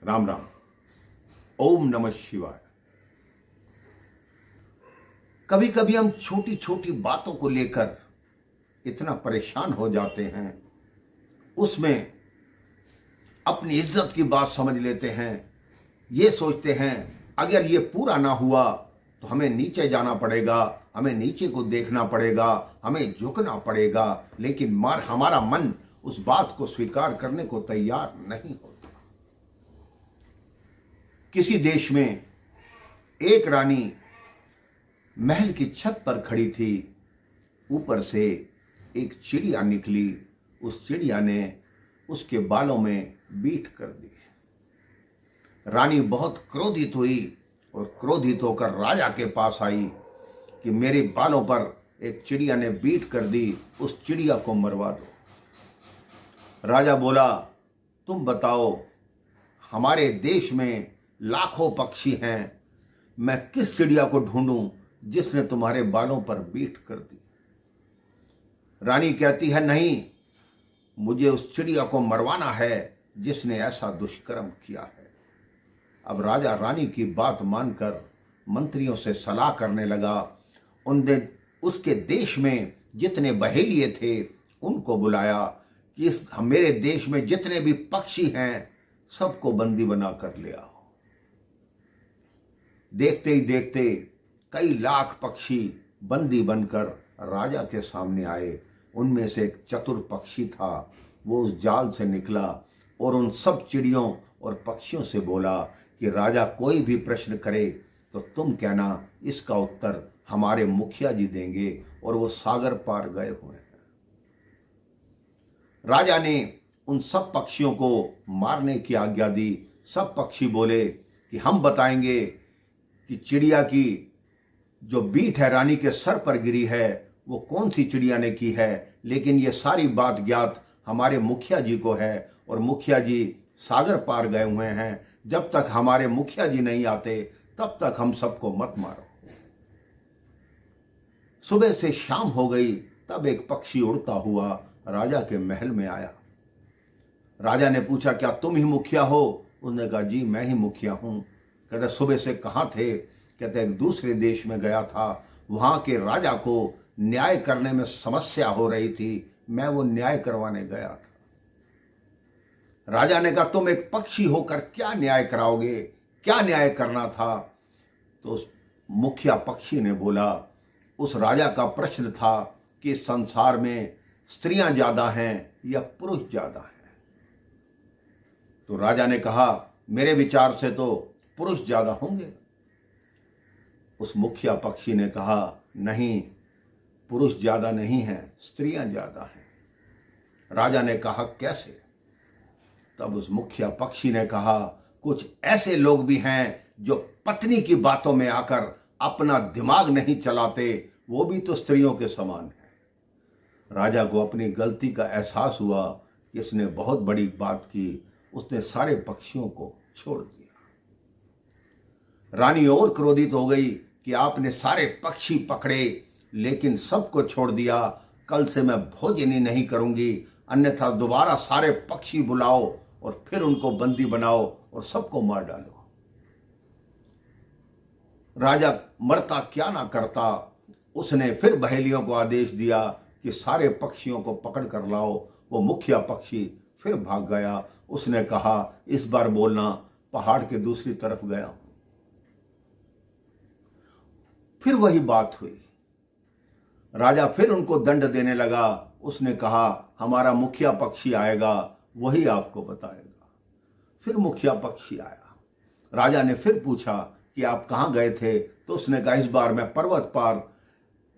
राम राम। ओम नमः शिवाय। कभी कभी हम छोटी छोटी बातों को लेकर इतना परेशान हो जाते हैं, उसमें अपनी इज्जत की बात समझ लेते हैं। ये सोचते हैं अगर ये पूरा ना हुआ तो हमें नीचे जाना पड़ेगा, हमें नीचे को देखना पड़ेगा, हमें झुकना पड़ेगा। लेकिन हमारा मन उस बात को स्वीकार करने को तैयार नहीं होता। किसी देश में एक रानी महल की छत पर खड़ी थी। ऊपर से एक चिड़िया निकली। उस चिड़िया ने उसके बालों में बीट कर दी। रानी बहुत क्रोधित हुई और क्रोधित होकर राजा के पास आई कि मेरे बालों पर एक चिड़िया ने बीट कर दी, उस चिड़िया को मरवा दो। राजा बोला, तुम बताओ, हमारे देश में लाखों पक्षी हैं, मैं किस चिड़िया को ढूंढूं जिसने तुम्हारे बालों पर बीट कर दी। रानी कहती है, नहीं, मुझे उस चिड़िया को मरवाना है जिसने ऐसा दुष्कर्म किया है। अब राजा रानी की बात मानकर मंत्रियों से सलाह करने लगा। उनने उसके देश में जितने बहेलिए थे उनको बुलाया कि मेरे देश में जितने भी पक्षी हैं सबको बंदी बना कर ले आओ। देखते ही देखते कई लाख पक्षी बंदी बनकर राजा के सामने आए। उनमें से एक चतुर पक्षी था, वो उस जाल से निकला और उन सब चिड़ियों और पक्षियों से बोला कि राजा कोई भी प्रश्न करे तो तुम कहना, इसका उत्तर हमारे मुखिया जी देंगे। और वो सागर पार गए हुए हैं। राजा ने उन सब पक्षियों को मारने की आज्ञा दी। सब पक्षी बोले कि हम बताएंगे कि चिड़िया की जो बीट है रानी के सर पर गिरी है वो कौन सी चिड़िया ने की है। लेकिन ये सारी बात ज्ञात हमारे मुखिया जी को है और मुखिया जी सागर पार गए हुए हैं। जब तक हमारे मुखिया जी नहीं आते तब तक हम सबको मत मारो। सुबह से शाम हो गई, तब एक पक्षी उड़ता हुआ राजा के महल में आया। राजा ने पूछा, क्या तुम ही मुखिया हो? उसने कहा, जी मैं ही मुखिया हूं। कहते, सुबह से कहाँ थे? कहते, एक दूसरे देश में गया था, वहां के राजा को न्याय करने में समस्या हो रही थी, मैं वो न्याय करवाने गया था। राजा ने कहा, तुम एक पक्षी होकर क्या न्याय कराओगे? क्या न्याय करना था? तो उस मुखिया पक्षी ने बोला, उस राजा का प्रश्न था कि संसार में स्त्रियां ज्यादा हैं या पुरुष ज्यादा हैं। तो राजा ने कहा, मेरे विचार से तो पुरुष ज्यादा होंगे। उस मुखिया पक्षी ने कहा, नहीं, पुरुष ज्यादा नहीं है, स्त्रियां ज्यादा हैं। राजा ने कहा, कैसे? तब उस मुखिया पक्षी ने कहा, कुछ ऐसे लोग भी हैं जो पत्नी की बातों में आकर अपना दिमाग नहीं चलाते, वो भी तो स्त्रियों के समान है। राजा को अपनी गलती का एहसास हुआ कि इसने बहुत बड़ी बात की। उसने सारे पक्षियों को छोड़ दिया। रानी और क्रोधित हो गई कि आपने सारे पक्षी पकड़े लेकिन सबको छोड़ दिया। कल से मैं भोजन ही नहीं करूंगी, अन्यथा दोबारा सारे पक्षी बुलाओ और फिर उनको बंदी बनाओ और सबको मार डालो। राजा मरता क्या ना करता, उसने फिर बहेलियों को आदेश दिया कि सारे पक्षियों को पकड़ कर लाओ। वो मुखिया पक्षी फिर भाग गया। उसने कहा, इस बार बोलना, पहाड़ के दूसरी तरफ गया। फिर वही बात हुई। राजा फिर उनको दंड देने लगा। उसने कहा, हमारा मुखिया पक्षी आएगा, वही आपको बताएगा। फिर मुखिया पक्षी आया। राजा ने फिर पूछा कि आप कहाँ गए थे? तो उसने कहा, इस बार मैं पर्वत पार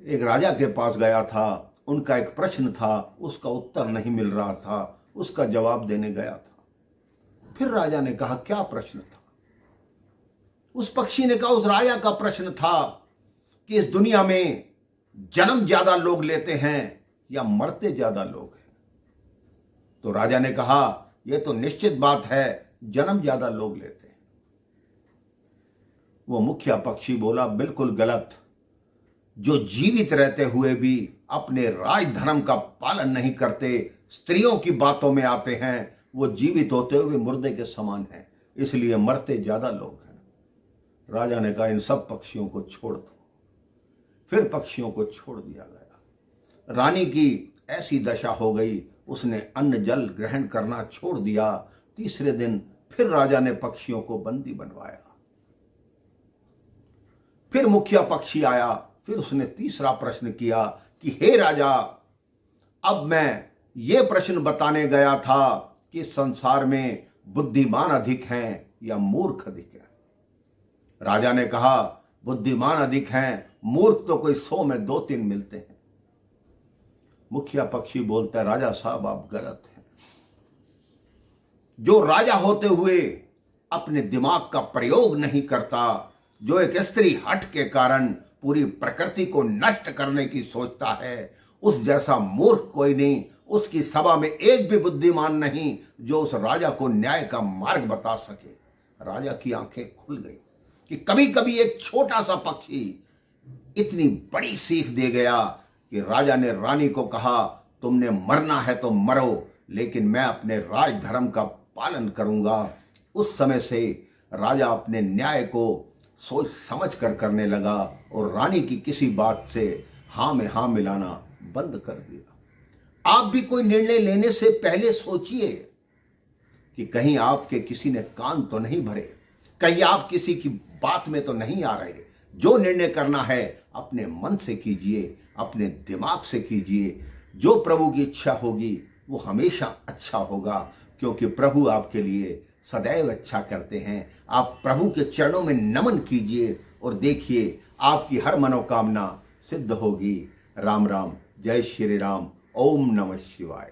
एक राजा के पास गया था, उनका एक प्रश्न था, उसका उत्तर नहीं मिल रहा था, उसका जवाब देने गया था। फिर राजा ने कहा, क्या प्रश्न था? उस पक्षी ने कहा, उस राजा का प्रश्न था कि इस दुनिया में जन्म ज्यादा लोग लेते हैं या मरते ज्यादा लोग हैं? तो राजा ने कहा, यह तो निश्चित बात है, जन्म ज्यादा लोग लेते हैं। वो मुखिया पक्षी बोला, बिल्कुल गलत। जो जीवित रहते हुए भी अपने राज धर्म का पालन नहीं करते, स्त्रियों की बातों में आते हैं, वो जीवित होते हुए मुर्दे के समान हैं। इसलिए मरते ज्यादा लोग हैं। राजा ने कहा इन सब पक्षियों को छोड़ दो। फिर पक्षियों को छोड़ दिया गया। रानी की ऐसी दशा हो गई, उसने अन्न जल ग्रहण करना छोड़ दिया। तीसरे दिन फिर राजा ने पक्षियों को बंदी बनवाया। फिर मुखिया पक्षी आया। फिर उसने तीसरा प्रश्न किया कि हे राजा, अब मैं ये प्रश्न बताने गया था कि संसार में बुद्धिमान अधिक हैं या मूर्ख अधिक हैं। राजा ने कहा बुद्धिमान अधिक हैं, मूर्ख तो कोई 100 में 2-3 मिलते हैं। मुखिया पक्षी बोलता है राजा साहब आप गलत हैं। जो राजा होते हुए अपने दिमाग का प्रयोग नहीं करता, जो एक स्त्री हट के कारण पूरी प्रकृति को नष्ट करने की सोचता है, उस जैसा मूर्ख कोई नहीं। उसकी सभा में एक भी बुद्धिमान नहीं जो उस राजा को न्याय का मार्ग बता सके। राजा की आंखें खुल गई कि कभी कभी एक छोटा सा पक्षी इतनी बड़ी सीख दे गया कि राजा ने रानी को कहा तुमने मरना है तो मरो, लेकिन मैं अपने राज धर्म का पालन करूंगा। उस समय से राजा अपने न्याय को सोच समझ कर करने लगा और रानी की किसी बात से हाँ में हाँ मिलाना बंद कर दिया। आप भी कोई निर्णय लेने से पहले सोचिए कि कहीं आपके किसी ने कान तो नहीं भरे, कहीं आप किसी की बात में तो नहीं आ रहे। जो निर्णय करना है अपने मन से कीजिए, अपने दिमाग से कीजिए। जो प्रभु की इच्छा होगी वो हमेशा अच्छा होगा, क्योंकि प्रभु आपके लिए सदैव अच्छा करते हैं। आप प्रभु के चरणों में नमन कीजिए और देखिए आपकी हर मनोकामना सिद्ध होगी। राम राम, जय श्री राम, ओम नमः शिवाय।